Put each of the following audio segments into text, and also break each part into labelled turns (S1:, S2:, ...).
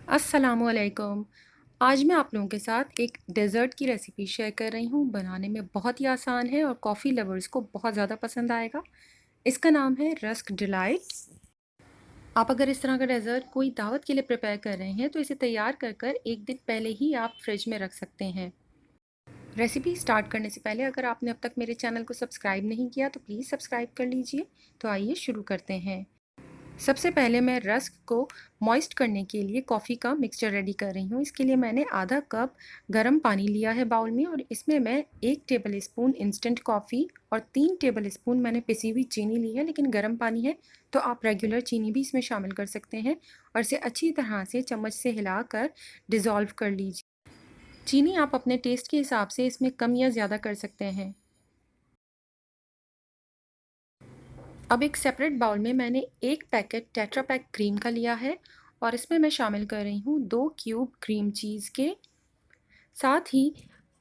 S1: अस्सलामुअलैकुम। आज मैं आप लोगों के साथ एक डेज़र्ट की रेसिपी शेयर कर रही हूँ। बनाने में बहुत ही आसान है और कॉफ़ी लवर्स को बहुत ज़्यादा पसंद आएगा। इसका नाम है रस्क डिलाइट। आप अगर इस तरह का डेज़र्ट कोई दावत के लिए प्रिपेयर कर रहे हैं तो इसे तैयार कर कर एक दिन पहले ही आप फ्रिज में रख सकते हैं। रेसिपी स्टार्ट करने से पहले अगर आपने अब तक मेरे चैनल को सब्सक्राइब नहीं किया तो प्लीज़ सब्सक्राइब कर लीजिए। तो आइए शुरू करते हैं। सबसे पहले मैं रस्क को मॉइस्ट करने के लिए कॉफ़ी का मिक्सचर रेडी कर रही हूँ। इसके लिए मैंने आधा कप गर्म पानी लिया है बाउल में और इसमें मैं 1 टेबल स्पून इंस्टेंट कॉफ़ी और 3 टेबल स्पून मैंने पिसी हुई चीनी ली है, लेकिन गर्म पानी है तो आप रेगुलर चीनी भी इसमें शामिल कर सकते हैं और इसे अच्छी तरह से चम्मच से हिलाकर डिज़ोल्व कर लीजिए। चीनी आप अपने टेस्ट के हिसाब से इसमें कम या ज़्यादा कर सकते हैं। अब एक सेपरेट बाउल में मैंने एक पैकेट टेट्रा पैक क्रीम का लिया है और इसमें मैं शामिल कर रही हूँ 2 क्यूब क्रीम चीज़ के। साथ ही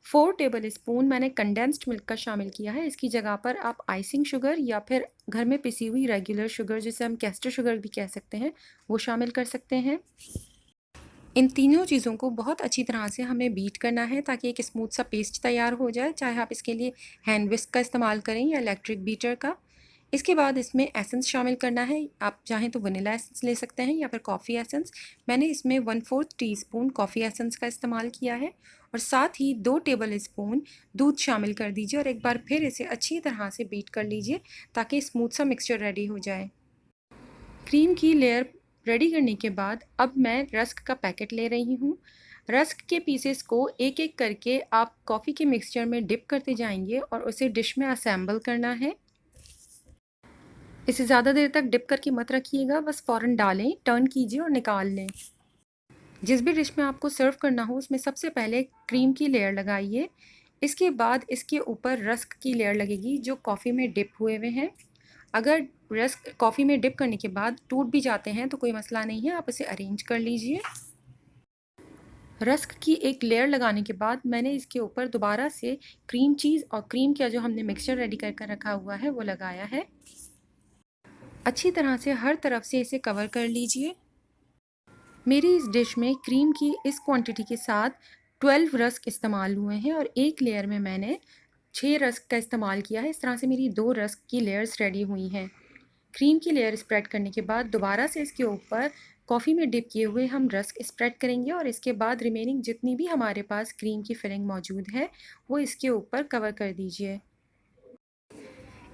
S1: 4 टेबल स्पून मैंने कंडेंस्ड मिल्क का शामिल किया है। इसकी जगह पर आप आइसिंग शुगर या फिर घर में पिसी हुई रेगुलर शुगर, जिसे हम कैस्टर शुगर भी कह सकते हैं, वो शामिल कर सकते हैं। इन तीनों चीज़ों को बहुत अच्छी तरह से हमें बीट करना है ताकि एक स्मूथ सा पेस्ट तैयार हो जाए। चाहे आप इसके लिए हैंड विस्क का इस्तेमाल करें या इलेक्ट्रिक बीटर का। इसके बाद इसमें एसेंस शामिल करना है। आप चाहें तो वनीला एसेंस ले सकते हैं या फिर कॉफ़ी एसेंस। मैंने इसमें 1/4 टीस्पून कॉफ़ी एसेंस का इस्तेमाल किया है और साथ ही 2 टेबल स्पून दूध शामिल कर दीजिए और एक बार फिर इसे अच्छी तरह से बीट कर लीजिए ताकि स्मूथ सा मिक्सचर रेडी हो जाए। क्रीम की लेयर रेडी करने के बाद अब मैं रस्क का पैकेट ले रही हूँ। रस्क के पीसेस को एक एक करके आप कॉफ़ी के मिक्सचर में डिप करते जाएंगे और उसे डिश में असेंबल करना है। इसे ज़्यादा देर तक डिप करके मत रखिएगा, बस फ़ौरन डालें, टर्न कीजिए और निकाल लें। जिस भी डिश में आपको सर्व करना हो उसमें सबसे पहले क्रीम की लेयर लगाइए। इसके बाद इसके ऊपर रस्क की लेयर लगेगी जो कॉफ़ी में डिप हुए हुए हैं। अगर रस्क कॉफ़ी में डिप करने के बाद टूट भी जाते हैं तो कोई मसला नहीं है, आप इसे अरेंज कर लीजिए। रस्क की एक लेयर लगाने के बाद मैंने इसके ऊपर दोबारा से क्रीम चीज़ और क्रीम का जो हमने मिक्सचर रेडी कर कर रखा हुआ है वो लगाया है। अच्छी तरह से हर तरफ से इसे कवर कर लीजिए। मेरी इस डिश में क्रीम की इस क्वांटिटी के साथ 12 रस्क इस्तेमाल हुए हैं और एक लेयर में मैंने 6 रस्क का इस्तेमाल किया है। इस तरह से मेरी 2 रस्क की लेयर्स रेडी हुई हैं। क्रीम की लेयर स्प्रेड करने के बाद दोबारा से इसके ऊपर कॉफ़ी में डिप किए हुए हम रस्क स्प्रेड करेंगे और इसके बाद रिमेनिंग जितनी भी हमारे पास क्रीम की फिलिंग मौजूद है वो इसके ऊपर कवर कर दीजिए।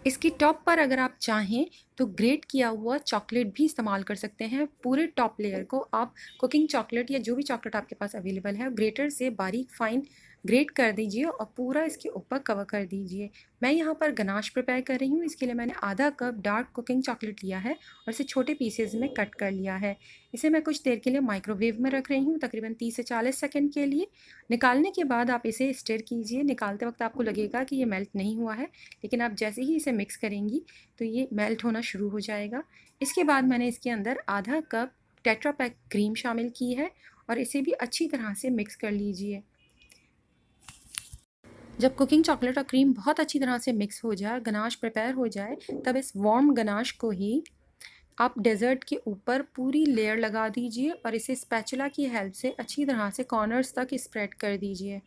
S1: इसकी टॉप पर अगर आप चाहें तो ग्रेट किया हुआ चॉकलेट भी इस्तेमाल कर सकते हैं। पूरे टॉप लेयर को आप कुकिंग चॉकलेट या जो भी चॉकलेट आपके पास अवेलेबल है ग्रेटर से बारीक फाइन ग्रेट कर दीजिए और पूरा इसके ऊपर कवर कर दीजिए। मैं यहाँ पर गनाश प्रिपेयर कर रही हूँ। इसके लिए मैंने आधा कप डार्क कुकिंग चॉकलेट लिया है और इसे छोटे पीसेज में कट कर लिया है। इसे मैं कुछ देर के लिए माइक्रोवेव में रख रही हूँ, तकरीबन 30 से 40 सेकंड के लिए। निकालने के बाद आप इसे स्टिर कीजिए। निकालते वक्त आपको लगेगा कि ये मेल्ट नहीं हुआ है, लेकिन आप जैसे ही इसे मिक्स करेंगी तो ये मेल्ट होना शुरू हो जाएगा। इसके बाद मैंने इसके अंदर आधा कप टेट्रा पैक क्रीम शामिल की है और इसे भी अच्छी तरह से मिक्स कर लीजिए। जब कुकिंग चॉकलेट और क्रीम बहुत अच्छी तरह से मिक्स हो जाए, गनाश प्रिपेयर हो जाए, तब इस वार्म गनाश को ही आप डेज़र्ट के ऊपर पूरी लेयर लगा दीजिए और इसे स्पैचुला की हेल्प से अच्छी तरह से कॉर्नर्स तक स्प्रेड कर दीजिए।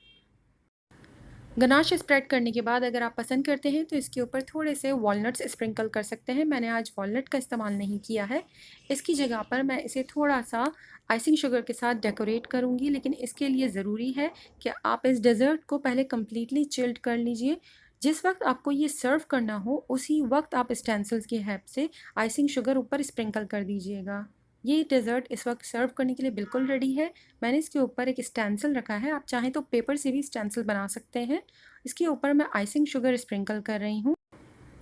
S1: गनाश स्प्रेड करने के बाद अगर आप पसंद करते हैं तो इसके ऊपर थोड़े से वॉलनट्स स्प्रिंकल कर सकते हैं। मैंने आज वॉलनट का इस्तेमाल नहीं किया है। इसकी जगह पर मैं इसे थोड़ा सा आइसिंग शुगर के साथ डेकोरेट करूँगी, लेकिन इसके लिए ज़रूरी है कि आप इस डेज़र्ट को पहले कम्प्लीटली चिल्ड कर लीजिए। जिस वक्त आपको ये सर्व करना हो उसी वक्त आप स्टेंसिल्स की हेल्प से आइसिंग शुगर ऊपर स्प्रिंकल कर दीजिएगा। ये डेज़र्ट इस वक्त सर्व करने के लिए बिल्कुल रेडी है। मैंने इसके ऊपर एक स्टेंसिल रखा है, आप चाहें तो पेपर से भी स्टेंसिल बना सकते हैं। इसके ऊपर मैं आइसिंग शुगर स्प्रिंकल कर रही हूँ।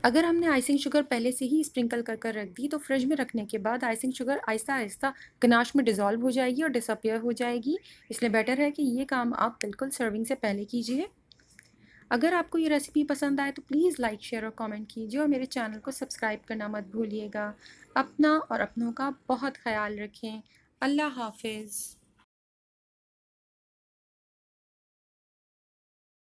S1: अगर हमने आइसिंग शुगर पहले से ही स्प्रिंकल कर कर रख दी तो फ्रिज में रखने के बाद icing sugar Aahista Aahista ganache में डिज़ोल्व हो जाएगी और डिसअपियर हो जाएगी। इसलिए बेटर है कि ये काम आप बिल्कुल सर्विंग से पहले कीजिए। अगर आपको ये रेसिपी पसंद आए तो प्लीज़ लाइक, शेयर और कमेंट कीजिए और मेरे चैनल को सब्सक्राइब करना मत भूलिएगा। अपना और अपनों का बहुत ख़याल रखें। अल्लाह हाफ़िज़।